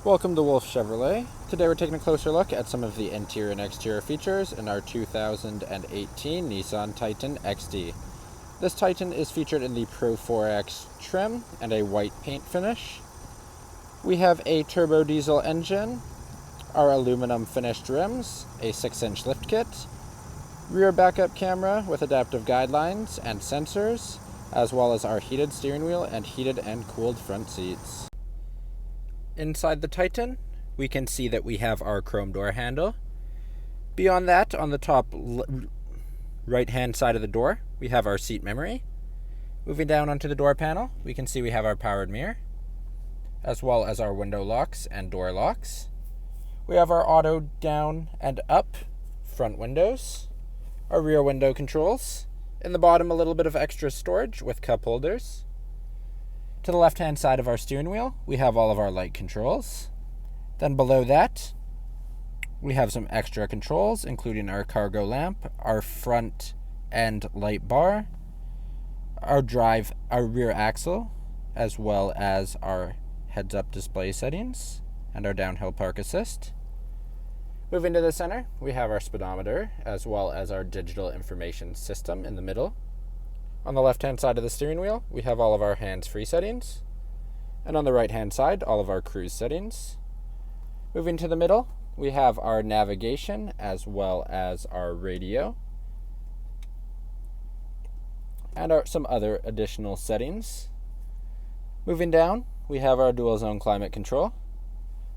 Welcome to Wolfe Chevrolet. Today we're taking a closer look at some of the interior and exterior features in our 2018 Nissan Titan XD. This Titan is featured in the PRO-4X trim and a white paint finish. We have a turbo diesel engine, our aluminum finished rims, a 6-inch lift kit, rear backup camera with adaptive guidelines and sensors, as well as our heated steering wheel and heated and cooled front seats. Inside the Titan, we can see that we have our chrome door handle. Beyond that, on the top right-hand side of the door, we have our seat memory. Moving down onto the door panel, we can see we have our powered mirror, as well as our window locks and door locks. We have our auto down and up front windows, our rear window controls. In the bottom, a little bit of extra storage with cup holders. To the left-hand side of our steering wheel, we have all of our light controls. Then below that, we have some extra controls, including our cargo lamp, our front end light bar, our rear axle, as well as our heads-up display settings, and our downhill park assist. Moving to the center, we have our speedometer, as well as our digital information system in the middle. On the left-hand side of the steering wheel, we have all of our hands-free settings. And on the right-hand side, all of our cruise settings. Moving to the middle, we have our navigation as well as our radio. And some other additional settings. Moving down, we have our dual-zone climate control.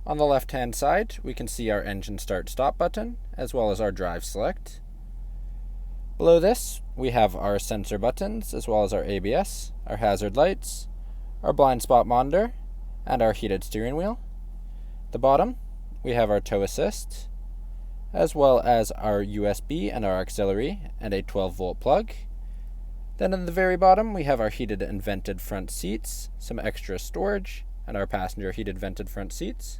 On the left-hand side, we can see our engine start-stop button, as well as our drive select. Below this, we have our sensor buttons, as well as our ABS, our hazard lights, our blind spot monitor, and our heated steering wheel. At the bottom, we have our tow assist, as well as our USB and our auxiliary, and a 12-volt plug. Then in the very bottom, we have our heated and vented front seats, some extra storage, and our passenger heated vented front seats.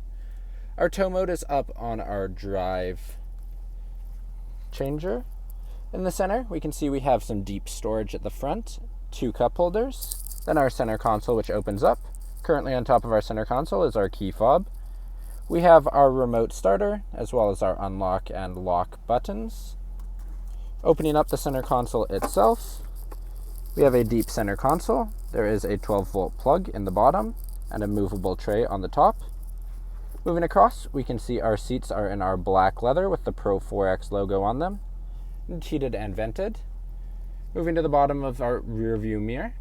Our tow mode is up on our drive changer. In the center, we can see we have some deep storage at the front, 2 cup holders, then our center console, which opens up. Currently on top of our center console is our key fob. We have our remote starter, as well as our unlock and lock buttons. Opening up the center console itself, we have a deep center console. There is a 12-volt plug in the bottom and a movable tray on the top. Moving across, we can see our seats are in our black leather with the PRO-4X logo on them. Heated and vented. Moving to the bottom of our rear view mirror,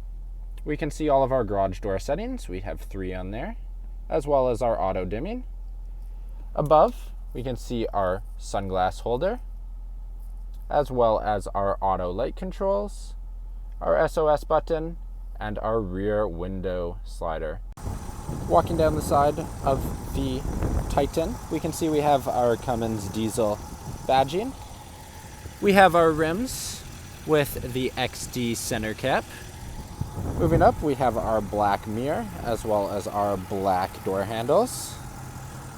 we can see all of our garage door settings. We have 3 on there, as well as our auto dimming. Above, we can see our sunglass holder, as well as our auto light controls, our SOS button, and our rear window slider. Walking down the side of the Titan, we can see we have our Cummins diesel badging. We have our rims with the XD center cap. Moving up, we have our black mirror as well as our black door handles.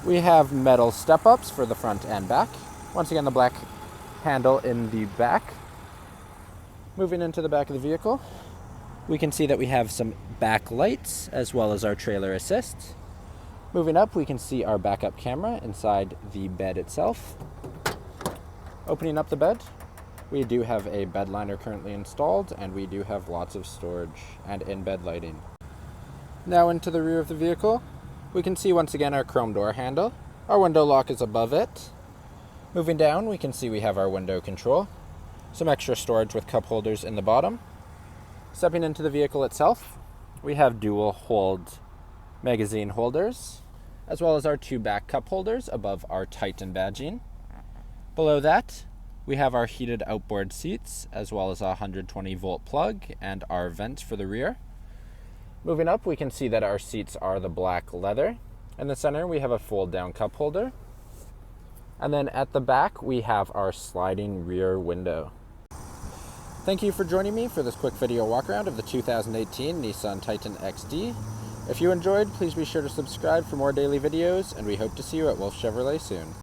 We have metal step-ups for the front and back. Once again, the black handle in the back. Moving into the back of the vehicle, we can see that we have some back lights as well as our trailer assist. Moving up, we can see our backup camera inside the bed itself. Opening up the bed, we do have a bed liner currently installed, and we do have lots of storage and in-bed lighting. Now into the rear of the vehicle, we can see once again our chrome door handle. Our window lock is above it. Moving down, we can see we have our window control, some extra storage with cup holders in the bottom. Stepping into the vehicle itself, we have dual hold magazine holders, as well as our 2 back cup holders above our Titan badging. Below that, we have our heated outboard seats, as well as a 120-volt plug and our vents for the rear. Moving up, we can see that our seats are the black leather. In the center, we have a fold-down cup holder. And then at the back, we have our sliding rear window. Thank you for joining me for this quick video walkaround of the 2018 Nissan Titan XD. If you enjoyed, please be sure to subscribe for more daily videos, and we hope to see you at Wolfe Chevrolet soon.